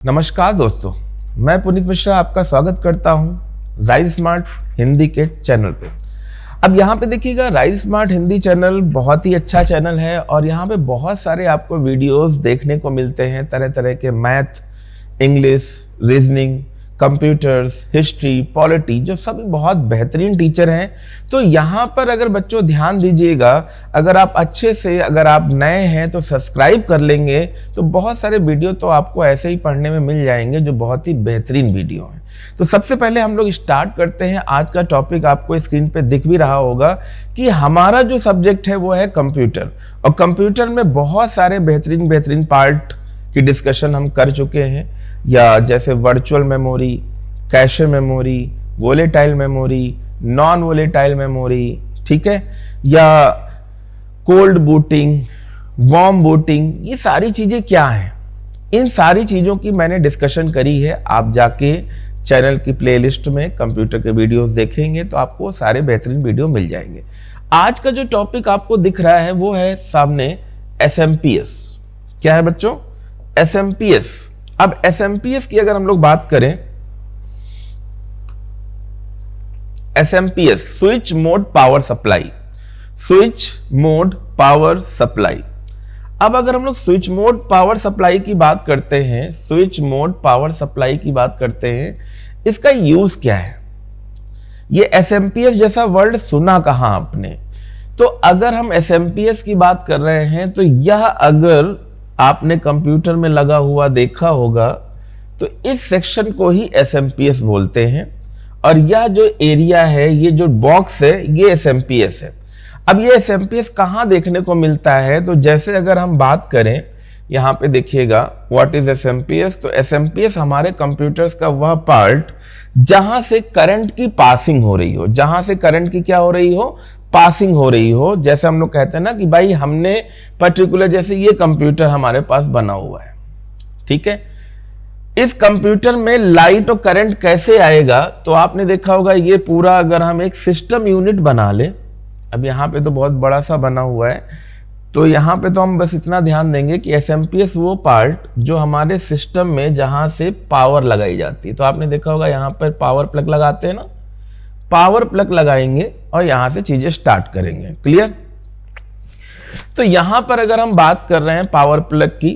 नमस्कार दोस्तों, मैं पुनीत मिश्रा आपका स्वागत करता हूं राइज स्मार्ट हिंदी के चैनल पे। अब यहाँ पे देखिएगा, राइज स्मार्ट हिंदी चैनल बहुत ही अच्छा चैनल है और यहाँ पे बहुत सारे आपको वीडियोस देखने को मिलते हैं, तरह तरह के math, English, reasoning, computers, history, polity, जो सभी बहुत बेहतरीन टीचर हैं। तो यहाँ पर अगर बच्चों ध्यान दीजिएगा, अगर आप अच्छे से, अगर आप नए हैं तो सब्सक्राइब कर लेंगे तो बहुत सारे वीडियो तो आपको ऐसे ही पढ़ने में मिल जाएंगे जो बहुत ही बेहतरीन वीडियो हैं। तो सबसे पहले हम लोग स्टार्ट करते हैं। आज का टॉपिक आपको स्क्रीन पे दिख भी रहा होगा कि हमारा जो सब्जेक्ट है वो है कंप्यूटर, और कंप्यूटर में बहुत सारे बेहतरीन पार्ट की डिस्कशन हम कर चुके हैं, या जैसे virtual memory, cache memory, volatile memory, non volatile memory, ठीक है, या कोल्ड बूटिंग, वार्म बूटिंग, ये सारी चीज़ें क्या हैं, इन सारी चीज़ों की मैंने डिस्कशन करी है। आप जाके चैनल की प्लेलिस्ट में कंप्यूटर के वीडियोस देखेंगे तो आपको सारे बेहतरीन वीडियो मिल जाएंगे। आज का जो टॉपिक आपको दिख रहा है वो है सामने SMPS। क्या है बच्चों? SMPS। अब SMPS की अगर हम लोग बात करें, SMPS switch mode power supply, switch mode power supply. अब अगर हम लोग स्विच मोड पावर सप्लाई की बात करते हैं, स्विच मोड पावर सप्लाई की बात करते हैं, इसका यूज क्या है? ये SMPS जैसा वर्ड सुना कहां आपने? तो अगर हम SMPS की बात कर रहे हैं तो यह, अगर आपने कंप्यूटर में लगा हुआ देखा होगा तो इस सेक्शन को ही SMPS बोलते हैं, और यह जो एरिया है, ये जो बॉक्स है, ये SMPS है। अब ये SMPS कहाँ देखने को मिलता है? तो जैसे अगर हम बात करें, यहाँ पे देखिएगा व्हाट इज SMPS। तो SMPS हमारे कंप्यूटर्स का वह पार्ट जहां से करंट की पासिंग हो रही हो, जहां से करंट की क्या हो रही हो, पासिंग हो रही हो। जैसे हम लोग कहते हैं ना कि भाई हमने पर्टिकुलर, जैसे ये कंप्यूटर हमारे पास बना हुआ है, ठीक है, इस कंप्यूटर में लाइट और करंट कैसे आएगा? तो आपने देखा होगा ये पूरा, अगर हम एक सिस्टम यूनिट बना ले, अब यहाँ पे तो बहुत बड़ा सा बना हुआ है, तो यहाँ पे तो हम बस इतना ध्यान देंगे कि SMPS वो पार्ट जो हमारे सिस्टम में जहाँ से पावर लगाई जाती है। तो आपने देखा होगा यहाँ पर पावर प्लग लगाते हैं ना, पावर प्लग लगाएंगे और यहां से चीजें स्टार्ट करेंगे। क्लियर? तो यहां पर अगर हम बात कर रहे हैं पावर प्लग की,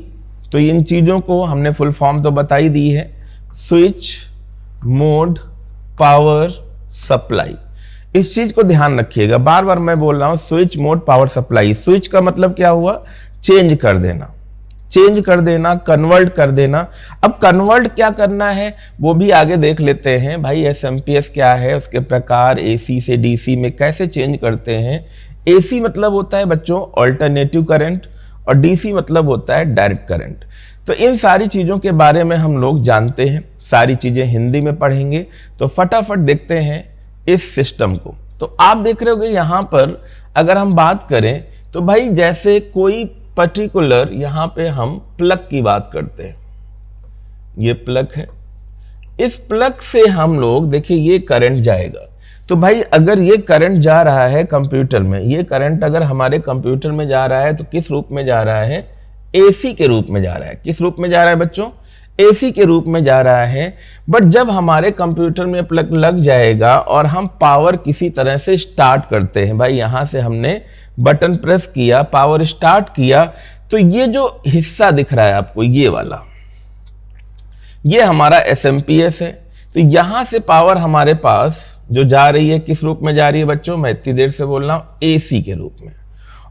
तो इन चीजों को हमने फुल फॉर्म तो बता ही दी है, स्विच मोड पावर सप्लाई। इस चीज को ध्यान रखिएगा, बार बार मैं बोल रहा हूं switch mode power supply. Switch का मतलब क्या हुआ? चेंज कर देना, चेंज कर देना, कन्वर्ट कर देना। अब कन्वर्ट क्या करना है वो भी आगे देख लेते हैं। भाई SMPS क्या है, उसके प्रकार, AC से DC में कैसे चेंज करते हैं। AC मतलब होता है बच्चों अल्टरनेटिव करंट, और DC मतलब होता है डायरेक्ट करंट। तो इन सारी चीज़ों के बारे में हम लोग जानते हैं, सारी चीज़ें हिंदी में पढ़ेंगे। तो फटाफट देखते हैं इस सिस्टम को। तो आप देख रहे होगे यहाँ पर अगर हम बात करें तो भाई जैसे कोई पर्टिकुलर, यहाँ पे हम प्लग की बात करते हैं, ये प्लग है, इस प्लग से हम लोग देखिए ये करंट जाएगा। तो भाई अगर ये करंट जा रहा है कंप्यूटर में, ये करंट अगर हमारे कंप्यूटर में जा रहा है तो किस रूप में जा रहा है? AC के रूप में जा रहा है। किस रूप में जा रहा है बच्चों? AC के रूप में जा रहा है। बट जब हमारे कंप्यूटर में प्लग लग जाएगा और हम पावर किसी तरह से स्टार्ट करते हैं, भाई यहां से हमने बटन प्रेस किया, पावर स्टार्ट किया, तो ये जो हिस्सा दिख रहा है आपको, ये वाला, ये हमारा SMPS है। तो यहां से पावर हमारे पास जो जा रही है, किस रूप में जा रही है बच्चों? मैं इतनी देर से बोल रहा हूं AC के रूप में।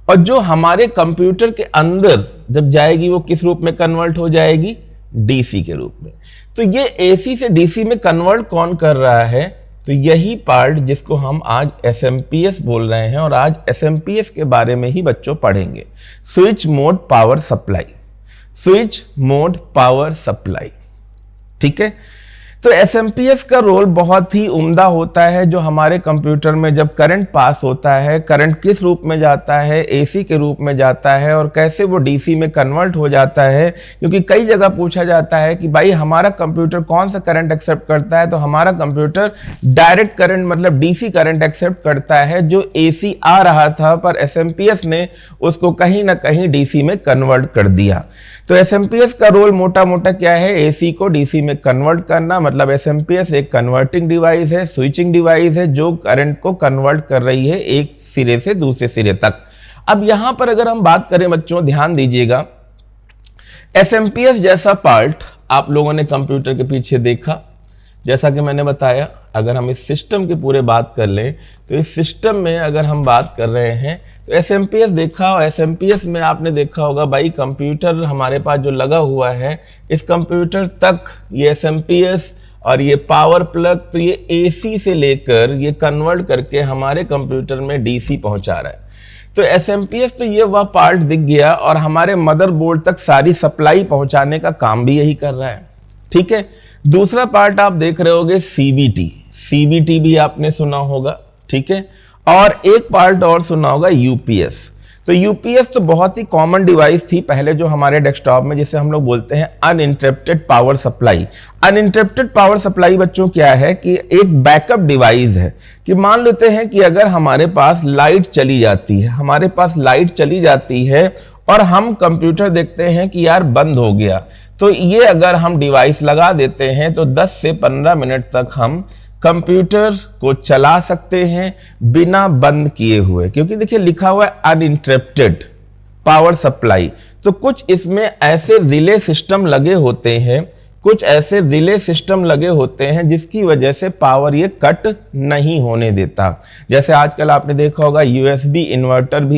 और जो हमारे कंप्यूटर के अंदर जब जाएगी वो किस रूप में कन्वर्ट हो जाएगी? DC के रूप में। तो ये AC से DC में कन्वर्ट कौन कर रहा है? तो यही पार्ट जिसको हम आज SMPS बोल रहे हैं, और आज SMPS के बारे में ही बच्चों पढ़ेंगे। Switch mode power supply, switch mode power supply, ठीक है। तो SMPS का रोल बहुत ही उम्दा होता है। जो हमारे कंप्यूटर में जब करंट पास होता है, करंट किस रूप में जाता है? AC के रूप में जाता है, और कैसे वो DC में कन्वर्ट हो जाता है। क्योंकि कई जगह पूछा जाता है कि भाई हमारा कंप्यूटर कौन सा करंट एक्सेप्ट करता है? तो हमारा कंप्यूटर डायरेक्ट करंट मतलब DC करंट एक्सेप्ट करता है। जो AC आ रहा था पर SMPS ने उसको कहीं ना कहीं DC में कन्वर्ट कर दिया। तो एसएमपीएस का रोल मोटा मोटा क्या है, एसी को डीसी में कन्वर्ट करना। मतलब एसएमपीएस एक कन्वर्टिंग डिवाइस है, स्विचिंग डिवाइस है, जो करंट को कन्वर्ट कर रही है एक सिरे से दूसरे सिरे तक। अब यहां पर अगर हम बात करें बच्चों, ध्यान दीजिएगा, एसएमपीएस जैसा पार्ट आप लोगों ने कंप्यूटर के पीछे देखा। जैसा कि मैंने बताया, अगर हम इस सिस्टम की पूरे बात कर लें तो इस सिस्टम में अगर हम बात कर रहे हैं तो एसएमपीएस देखा, और एसएमपीएस में आपने देखा होगा भाई कंप्यूटर हमारे पास जो लगा हुआ है, इस कंप्यूटर तक ये एसएमपीएस और ये पावर प्लग, तो ये एसी से लेकर ये कन्वर्ट करके हमारे कंप्यूटर में डीसी पहुंचा रहा है। तो एसएमपीएस तो ये वह पार्ट दिख गया, और हमारे मदरबोर्ड तक सारी सप्लाई पहुंचाने का काम भी यही कर रहा है। ठीक है, दूसरा पार्ट आप देख रहे होगे सीबीटी। सीबीटी भी आपने सुना होगा, ठीक है, और एक पार्ट और सुना होगा यूपीएस। तो यूपीएस तो बहुत ही कॉमन डिवाइस थी पहले जो हमारे डेस्कटॉप में, जिसे हम लोग बोलते हैं uninterrupted power supply. Uninterrupted power supply बच्चों क्या है कि एक बैकअप डिवाइस है, कि मान लेते हैं कि अगर हमारे पास लाइट चली जाती है, हमारे पास लाइट चली जाती है और हम कंप्यूटर देखते हैं कि यार बंद हो गया, तो ये अगर हम डिवाइस लगा देते हैं तो 10 से 15 मिनट तक हम कंप्यूटर को चला सकते हैं बिना बंद किए हुए, क्योंकि देखिए लिखा हुआ है अनइंटरप्टेड पावर सप्लाई। तो कुछ इसमें ऐसे रिले सिस्टम लगे होते हैं, कुछ ऐसे रिले सिस्टम लगे होते हैं जिसकी वजह से पावर ये कट नहीं होने देता। जैसे आजकल आपने देखा होगा यूएसबी इन्वर्टर भी,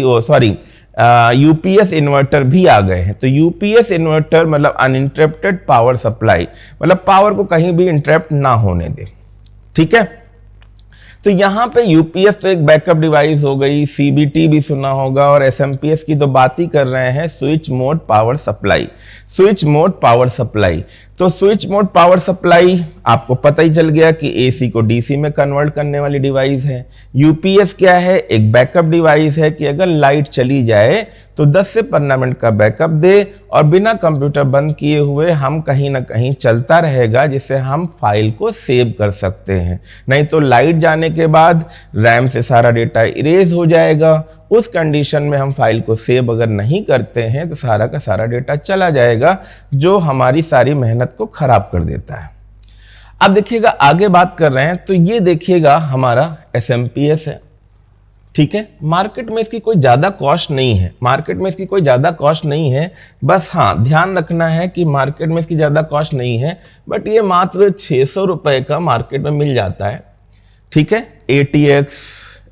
यूपीएस इन्वर्टर भी आ गए हैं। तो यूपीएस इन्वर्टर मतलब अनइंटरप्टेड पावर सप्लाई, मतलब पावर को कहीं भी इंटरप्ट ना होने दे। ठीक है, तो यहां पे यूपीएस तो एक बैकअप डिवाइस हो गई, सीबीटी भी सुना होगा, और एसएमपीएस की तो बात ही कर रहे हैं, switch mode power supply. Switch mode power supply, तो स्विच मोड पावर सप्लाई आपको पता ही चल गया कि एसी को डीसी में कन्वर्ट करने वाली डिवाइस है। यूपीएस क्या है, एक बैकअप डिवाइस है कि अगर लाइट चली जाए तो 10 से 15 मिनट का बैकअप दे, और बिना कंप्यूटर बंद किए हुए हम कहीं ना कहीं चलता रहेगा, जिससे हम फाइल को सेव कर सकते हैं। नहीं तो लाइट जाने के बाद रैम से सारा डेटा इरेज हो जाएगा। उस कंडीशन में हम फाइल को सेव अगर नहीं करते हैं तो सारा का सारा डेटा चला जाएगा, जो हमारी सारी मेहनत को खराब कर देता है। अब देखिएगा आगे बात कर रहे हैं, तो ये देखिएगा हमारा एसएमपीएस है। ठीक है, मार्केट में इसकी कोई ज़्यादा कॉस्ट नहीं है, मार्केट में इसकी कोई ज़्यादा कॉस्ट नहीं है। बस हाँ, ध्यान रखना है कि मार्केट में इसकी ज़्यादा कॉस्ट नहीं है, बट ये मात्र 600 रुपये का मार्केट में मिल जाता है। ठीक है, ATX,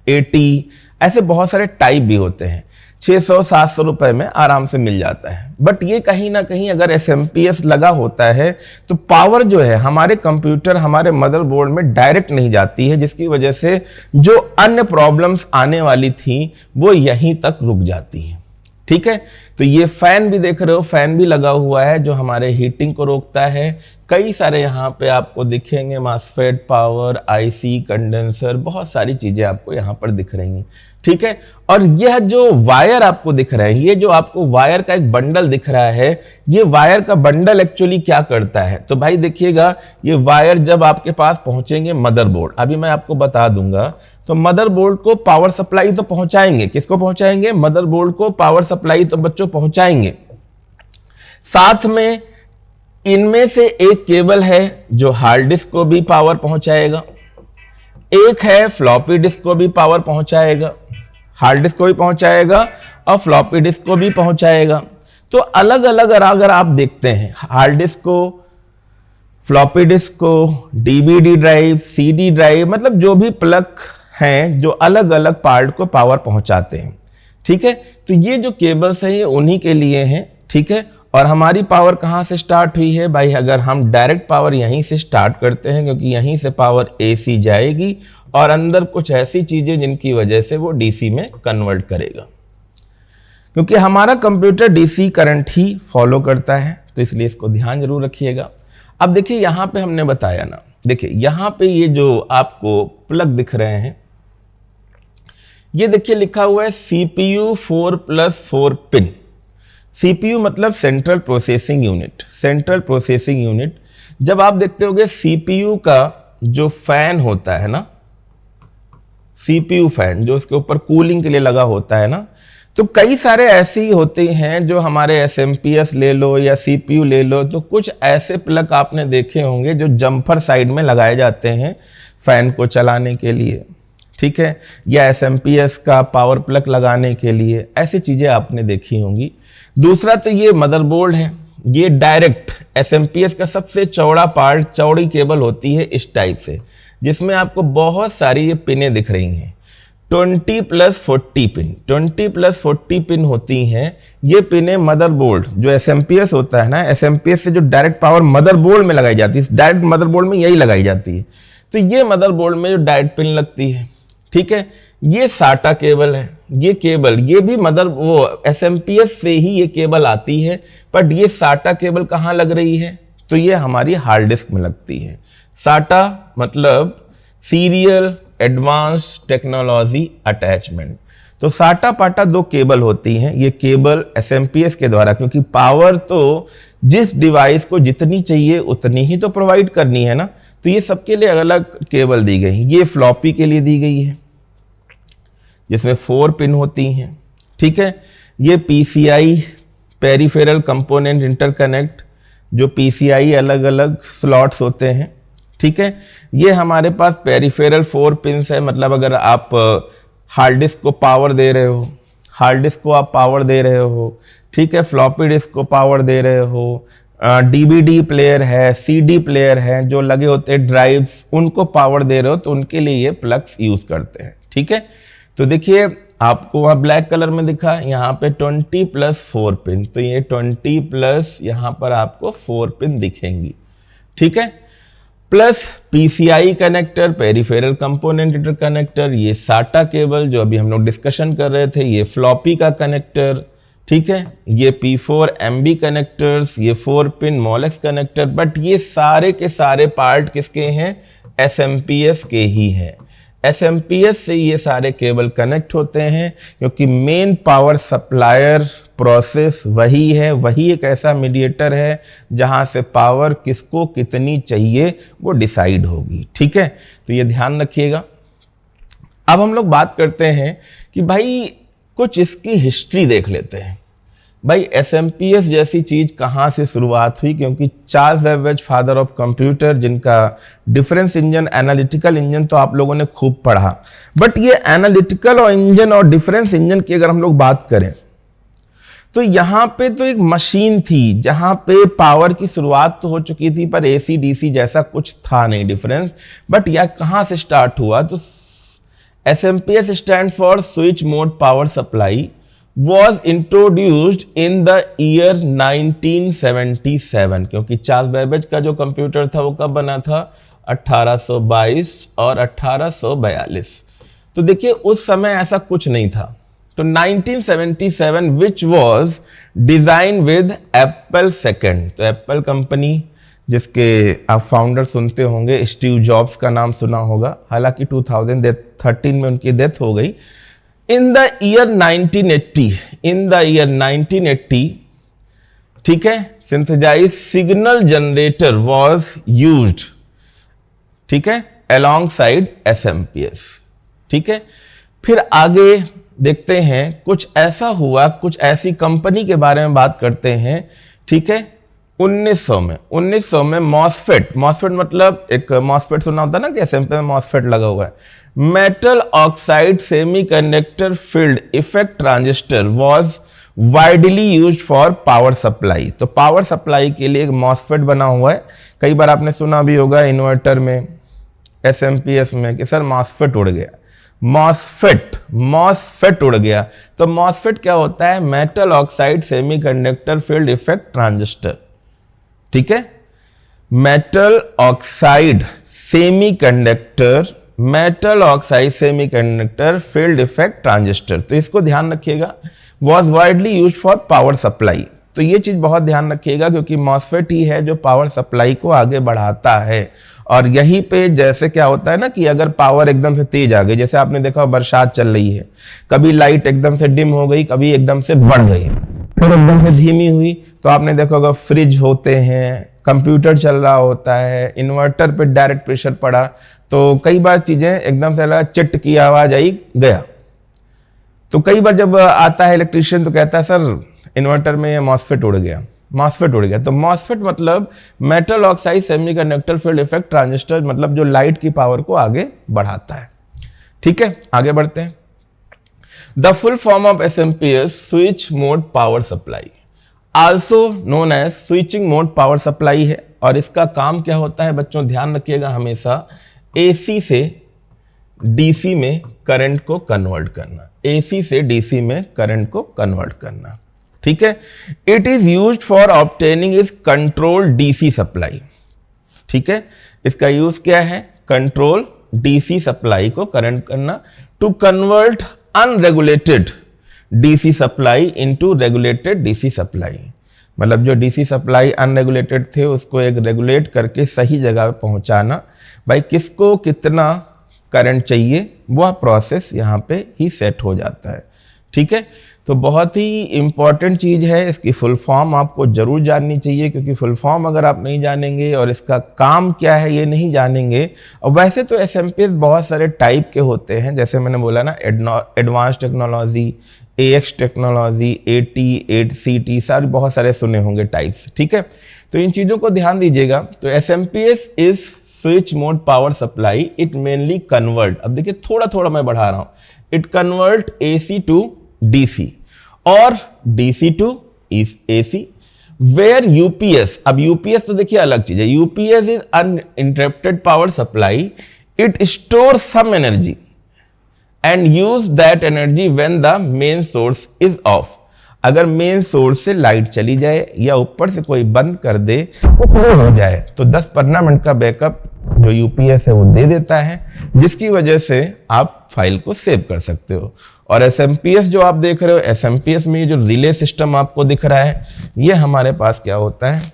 AT, ऐसे बहुत सारे टाइप भी होते हैं, 600-700 रुपए में आराम से मिल जाता है। बट ये कहीं ना कहीं अगर एसएमपीएस लगा होता है तो पावर जो है हमारे कंप्यूटर, हमारे मदरबोर्ड में डायरेक्ट नहीं जाती है, जिसकी वजह से जो अन्य प्रॉब्लम्स आने वाली थी वो यहीं तक रुक जाती हैं। ठीक है, तो ये फैन भी देख रहे हो, फैन भी लगा हुआ है जो हमारे हीटिंग को रोकता है। कई सारे यहाँ पे आपको दिखेंगे मॉसफेट, पावर आईसी, कंडेंसर, बहुत सारी चीजें आपको यहाँ पर दिख रही हैं। ठीक है, और यह जो वायर आपको दिख रहा है, ये जो आपको वायर का एक बंडल दिख रहा है, ये वायर का बंडल एक्चुअली क्या करता है, तो भाई देखिएगा, ये वायर जब आपके पास पहुंचेंगे मदरबोर्ड, अभी मैं आपको बता दूंगा, तो मदरबोर्ड को पावर सप्लाई तो पहुंचाएंगे, किसको पहुंचाएंगे, मदरबोर्ड को पावर सप्लाई तो बच्चों पहुंचाएंगे। साथ में इनमें से एक केबल है जो हार्ड डिस्क को भी पावर पहुंचाएगा, एक है फ्लॉपी डिस्क को भी पावर पहुंचाएगा, हार्ड डिस्क को भी पहुंचाएगा और फ्लॉपी डिस्क को भी पहुंचाएगा। तो अलग अलग अगर आप देखते हैं, हार्ड डिस्क को, फ्लॉपी डिस्क को, डीवीडी ड्राइव, सीडी ड्राइव, मतलब जो भी प्लग हैं जो अलग अलग पार्ट को पावर पहुंचाते हैं। ठीक है, तो ये जो केबल्स हैं ये उन्हीं के लिए हैं। ठीक है, और हमारी पावर कहाँ से स्टार्ट हुई है भाई, अगर हम डायरेक्ट पावर यहीं से स्टार्ट करते हैं, क्योंकि यहीं से पावर एसी जाएगी और अंदर कुछ ऐसी चीजें जिनकी वजह से वो डीसी में कन्वर्ट करेगा, क्योंकि हमारा कंप्यूटर डीसी करंट ही फॉलो करता है, तो इसलिए इसको ध्यान जरूर रखिएगा। अब देखिए यहाँ पे हमने बताया ना, देखिए यहाँ पे ये जो आपको प्लग दिख रहे हैं, ये देखिए लिखा हुआ है CPU 4+4 पिन। CPU मतलब central processing unit, central processing unit. जब आप देखते होगे CPU का जो फैन होता है ना, CPU फैन जो उसके ऊपर कूलिंग के लिए लगा होता है ना, तो कई सारे ऐसे ही होते हैं जो हमारे SMPS ले लो या CPU ले लो, तो कुछ ऐसे प्लग आपने देखे होंगे जो जम्पर साइड में लगाए जाते हैं फैन को चलाने के लिए, ठीक है, या SMPS का पावर प्लग लगाने के लिए, ऐसी चीज़ें आपने देखी होंगी। दूसरा तो ये मदरबोर्ड है, ये डायरेक्ट SMPS का सबसे चौड़ा पार्ट, चौड़ी केबल होती है इस टाइप से, जिसमें आपको बहुत सारी ये पिनें दिख रही हैं, 20+40 पिन, 20+40 पिन होती हैं। ये पिनें मदरबोर्ड जो SMPS होता है ना, SMPS से जो डायरेक्ट पावर मदरबोर्ड में लगाई जाती है, डायरेक्ट मदरबोर्ड में यही लगाई जाती है। तो ये मदरबोर्ड में जो डायरेक्ट पिन लगती है, ठीक है, ये SATA केबल है। ये केबल, ये भी SMPS से ही ये केबल आती है, बट ये SATA केबल कहाँ लग रही है, तो ये हमारी हार्ड डिस्क में लगती है। SATA मतलब सीरियल एडवांस टेक्नोलॉजी अटैचमेंट। तो SATA पाटा दो केबल होती हैं। ये केबल SMPS के द्वारा, क्योंकि पावर तो जिस डिवाइस को जितनी चाहिए उतनी ही तो प्रोवाइड करनी है ना, तो ये सबके लिए अलग अलग केबल दी गई। ये फ्लॉपी के लिए दी गई है जिसमें 4 पिन होती हैं, ठीक है। ये PCI पेरिफेरल कंपोनेंट इंटरकनेक्ट, जो PCI अलग अलग स्लॉट्स होते हैं, ठीक है। ये हमारे पास पेरिफेरल 4 पिन्स है, मतलब अगर आप हार्ड डिस्क को पावर दे रहे हो, हार्ड डिस्क को आप पावर दे रहे हो, ठीक है, फ्लॉपी डिस्क को पावर दे रहे हो, DVD प्लेयर है, CD प्लेयर है, जो लगे होते हैं ड्राइव्स, उनको पावर दे रहे हो, तो उनके लिए ये प्लग्स यूज करते हैं, ठीक है। तो देखिए आपको वहाँ ब्लैक कलर में दिखा, यहाँ पे 20+4 पिन, तो ये 20+ यहाँ पर आपको 4 पिन दिखेंगी, ठीक है। Plus PCI connector, peripheral component interconnector, ये SATA केबल जो अभी हम लोग डिस्कशन कर रहे थे, ये फ्लॉपी का कनेक्टर, ठीक है। ये P4 MB कनेक्टर्स, ये 4 पिन मोलेक्स कनेक्टर, बट ये सारे के सारे पार्ट किसके हैं, SMPS के ही हैं। SMPS से ये सारे केबल कनेक्ट होते हैं, क्योंकि मेन पावर सप्लायर प्रोसेस वही है, वही एक ऐसा मीडिएटर है जहां से पावर किसको कितनी चाहिए वो डिसाइड होगी, ठीक है। तो ये ध्यान रखिएगा। अब हम लोग बात करते हैं कि भाई कुछ इसकी हिस्ट्री देख लेते हैं। भाई SMPS जैसी चीज कहाँ से शुरुआत हुई, क्योंकि Charles Babbage father of computer, जिनका डिफरेंस इंजन, एनालिटिकल इंजन तो आप लोगों ने खूब पढ़ा, बट ये एनालिटिकल और इंजन और डिफरेंस इंजन की अगर हम लोग बात करें तो यहाँ पे तो एक मशीन थी जहाँ पे पावर की शुरुआत तो हो चुकी थी, पर AC DC जैसा कुछ था नहीं डिफरेंस। बट यह कहाँ से स्टार्ट हुआ, तो SMPS stand for switch mode power supply, was introduced in the year 1977, क्योंकि चार्ल्स बेबेज का जो कंप्यूटर था वो कब बना था, 1822 और 1842। तो देखिए उस समय ऐसा कुछ नहीं था। तो 1977 which was designed with Apple II, तो एप्पल कंपनी जिसके आप फाउंडर सुनते होंगे, स्टीव जॉब्स का नाम सुना होगा, हालांकि 2013 में उनकी डेथ हो गई। In the year 1980, ठीक है, synthesized signal generator was used, ठीक है, alongside SMPS, ठीक है। फिर आगे देखते हैं कुछ ऐसा हुआ, कुछ ऐसी कंपनी के बारे में बात करते हैं, ठीक है। 1900 में मॉसफेट मतलब एक मॉसफेट सुना होता है ना कि SMP में मॉसफेट लगा हुआ है, metal oxide semiconductor field effect transistor was widely used for power supply. तो पावर सप्लाई के लिए एक मॉसफेट बना हुआ है। कई बार आपने सुना भी होगा इन्वर्टर में, SMPS में, कि सर मॉसफेट उड़ गया, मॉसफेट उड़ गया। तो मॉसफेट क्या होता है, metal oxide semiconductor field effect transistor, ठीक है। Metal oxide semiconductor field effect transistor, तो इसको ध्यान रखिएगा, was widely used for power supply. तो ये चीज बहुत ध्यान रखिएगा, क्योंकि मॉसफेट ही है जो पावर सप्लाई को आगे बढ़ाता है। और यहीं पे जैसे क्या होता है ना कि अगर पावर एकदम से तेज आ गई, जैसे आपने देखा बरसात चल रही है, कभी लाइट एकदम से डिम हो गई, कभी एकदम से बढ़ गई, फिर एकदम से धीमी हुई, तो आपने देखा होगा फ्रिज होते हैं, कंप्यूटर चल रहा होता है, इन्वर्टर पे डायरेक्ट प्रेशर पड़ा, तो कई बार चीजें एकदम से लगा चिट की आवाज आई गया। तो कई बार जब आता है इलेक्ट्रीशियन तो कहता है सर इन्वर्टर में मॉसफेट उड़ गया, मॉसफेट उड़ गया। तो मॉसफेट मतलब metal oxide semiconductor field effect transistor, मतलब जो लाइट की पावर को आगे बढ़ाता है। ठीक है, आगे बढ़ते हैं। The full form of SMPS switch mode power supply, also known as switching mode power supply है। और इसका काम क्या होता है बच्चों, ध्यान रखिएगा हमेशा, एसी से डीसी में करंट को कन्वर्ट करना, एसी से डीसी में करंट को कन्वर्ट करना। ठीक है, it is used for obtaining is control DC supply. ठीक है, इसका यूज क्या है, कंट्रोल डीसी सप्लाई को करंट करना, to convert unregulated DC supply into regulated DC supply. मतलब जो डीसी सप्लाई अनरेगुलेटेड थे उसको एक रेगुलेट करके सही जगह पे पहुंचाना। भाई किसको कितना करंट चाहिए वह प्रोसेस यहाँ पे ही सेट हो जाता है। ठीक है, तो बहुत ही इंपॉर्टेंट चीज़ है, इसकी फुल फॉर्म आपको जरूर जाननी चाहिए, क्योंकि फुल फॉर्म अगर आप नहीं जानेंगे और इसका काम क्या है ये नहीं जानेंगे। और वैसे तो एसएमपीएस बहुत सारे टाइप के होते हैं, जैसे मैंने बोला ना, advance technology, ax technology, eighty, 8CT, सारे बहुत सारे सुने होंगे टाइप्स। ठीक है, तो इन चीज़ों को ध्यान दीजिएगा। तो SMPS is switch mode power supply, it mainly convert, अब देखिए थोड़ा थोड़ा मैं बढ़ा रहा हूं, it convert AC to DC और DC to AC, where UPS, अब यूपीएस तो देखिए अलग चीज है, UPS is uninterrupted power supply, it store some energy and use that energy when the main source is off. अगर मेन सोर्स से light चली जाए या ऊपर से कोई बंद कर दे, कुछ नहीं हो जाए, तो 10-15 मिनट का बैकअप जो यूपीएस है वो दे देता है, जिसकी वजह से आप फाइल को सेव कर सकते हो। और एसएमपीएस जो आप देख रहे हो, एसएमपीएस में ये जो रिले सिस्टम आपको दिख रहा है, ये हमारे पास क्या होता है।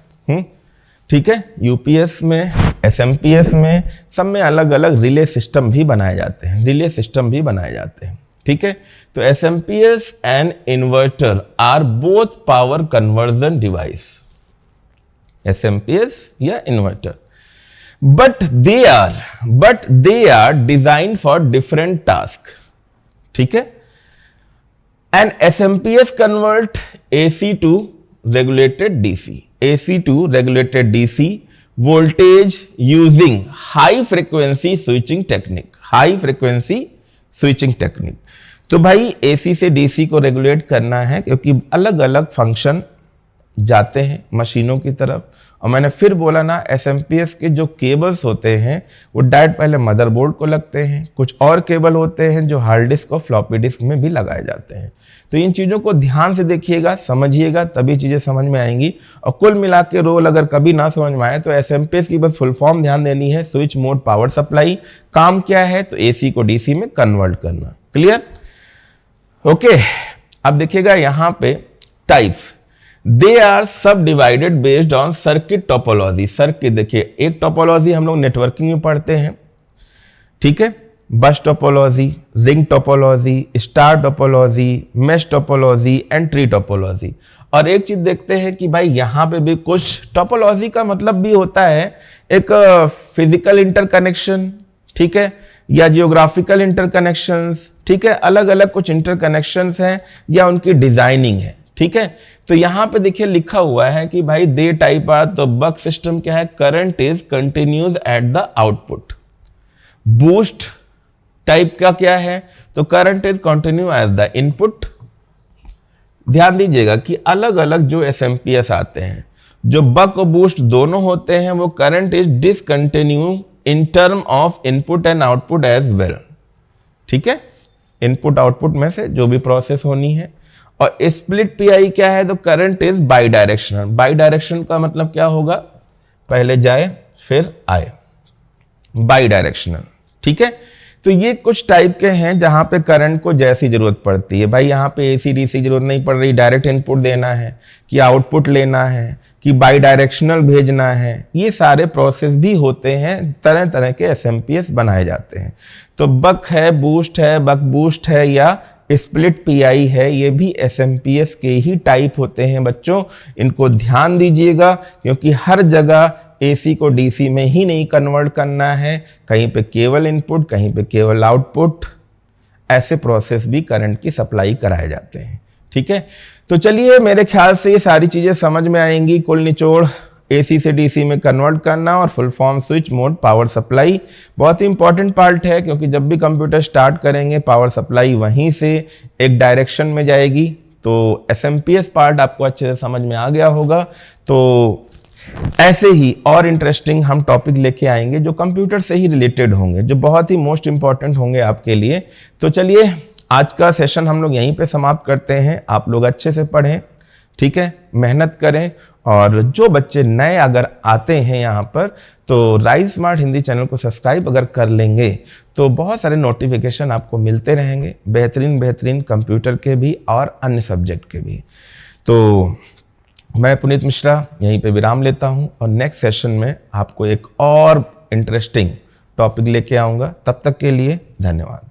ठीक है, यूपीएस में, एसएमपीएस में, सब में अलग अलग रिले सिस्टम भी बनाए जाते हैं, रिले सिस्टम भी बनाए जाते हैं। ठीक है, तो SMPS and inverter are both power conversion device, SMPS या inverter, but they are design for different task. ठीक है, and SMPS convert AC to regulated DC, AC to regulated DC voltage using high frequency switching technique, high frequency switching technique। तो भाई AC से DC को regulate करना है, क्योंकि अलग अलग फंक्शन जाते हैं मशीनों की तरफ। और मैंने फिर बोला ना, एसएमपीएस के जो केबल्स होते हैं वो डायरेक्ट पहले मदरबोर्ड को लगते हैं, कुछ और केबल होते हैं जो हार्ड डिस्क और फ्लॉपी डिस्क में भी लगाए जाते हैं। तो इन चीज़ों को ध्यान से देखिएगा, समझिएगा, तभी चीज़ें समझ में आएंगी। और कुल मिला के रोल अगर कभी ना समझ में आए तो एसएमपीएस की बस फुल फॉर्म ध्यान देनी है, स्विच मोड पावर सप्लाई। काम क्या है, तो एसी को डीसी में कन्वर्ट करना। क्लियर? ओके, अब देखिएगा यहाँ पे टाइप्स, दे आर सब divided based on circuit topology. Circuit देखिए, एक टोपोलॉजी हम लोग नेटवर्किंग में पढ़ते हैं, ठीक है, बस topology, ring topology, star topology, mesh topology and tree topology. और एक चीज देखते हैं कि भाई यहाँ पे भी कुछ टोपोलॉजी का मतलब भी होता है एक फिजिकल इंटरकनेक्शन, ठीक है, या जियोग्राफिकल इंटरकनेक्शंस, ठीक है, अलग अलग कुछ इंटरकनेक्शंस हैं या उनकी डिजाइनिंग है। ठीक है, तो यहाँ पे देखिए लिखा हुआ है कि भाई दे टाइप आर, तो बक सिस्टम क्या है, current is continues at the output. Boost type का क्या है, तो current is continue as the input. ध्यान दीजिएगा कि अलग अलग जो एसएमपीएस आते हैं, जो बक और बूस्ट दोनों होते हैं, वो current is discontinue in term of input and output as well. ठीक है, इनपुट आउटपुट में से जो भी प्रोसेस होनी है। और स्प्लिट पीआई क्या है, तो current is by directional. By direction का मतलब क्या होगा, पहले जाए फिर आए, बाई डायरेक्शनल। ठीक है, तो ये कुछ टाइप के हैं जहां पे करंट को जैसी जरूरत पड़ती है। भाई यहाँ पे एसी डीसी जरूरत नहीं पड़ रही, डायरेक्ट इनपुट देना है कि आउटपुट लेना है कि बाई डायरेक्शनल भेजना है, ये सारे प्रोसेस भी होते हैं। तरह तरह के एसएमपीएस बनाए जाते हैं। तो बक है, बूस्ट है, बक बूस्ट है या स्प्लिट पीआई है, ये भी एसएमपीएस के ही टाइप होते हैं बच्चों। इनको ध्यान दीजिएगा, क्योंकि हर जगह एसी को डीसी में ही नहीं कन्वर्ट करना है, कहीं पे केवल इनपुट, कहीं पे केवल आउटपुट, ऐसे प्रोसेस भी करंट की सप्लाई कराए जाते हैं। ठीक है, तो चलिए मेरे ख्याल से ये सारी चीज़ें समझ में आएंगी। कुल निचोड़ AC से DC में कन्वर्ट करना और full form switch mode power supply बहुत ही इंपॉर्टेंट पार्ट है, क्योंकि जब भी कंप्यूटर स्टार्ट करेंगे पावर सप्लाई वहीं से एक डायरेक्शन में जाएगी। तो SMPS पार्ट आपको अच्छे से समझ में आ गया होगा। तो ऐसे ही और इंटरेस्टिंग हम टॉपिक लेके आएंगे जो कंप्यूटर से ही रिलेटेड होंगे, जो बहुत ही मोस्ट इंपॉर्टेंट होंगे आपके लिए। तो चलिए आज का सेशन हम लोग यहीं पे समाप्त करते हैं। आप लोग अच्छे से पढ़ें, ठीक है, मेहनत करें, और जो बच्चे नए अगर आते हैं यहाँ पर तो राइज स्मार्ट हिंदी चैनल को सब्सक्राइब अगर कर लेंगे तो बहुत सारे नोटिफिकेशन आपको मिलते रहेंगे, बेहतरीन कंप्यूटर के भी और अन्य सब्जेक्ट के भी। तो मैं पुनीत मिश्रा यहीं पे विराम लेता हूँ और नेक्स्ट सेशन में आपको एक और इंटरेस्टिंग टॉपिक लेके आऊँगा। तब तक के लिए धन्यवाद।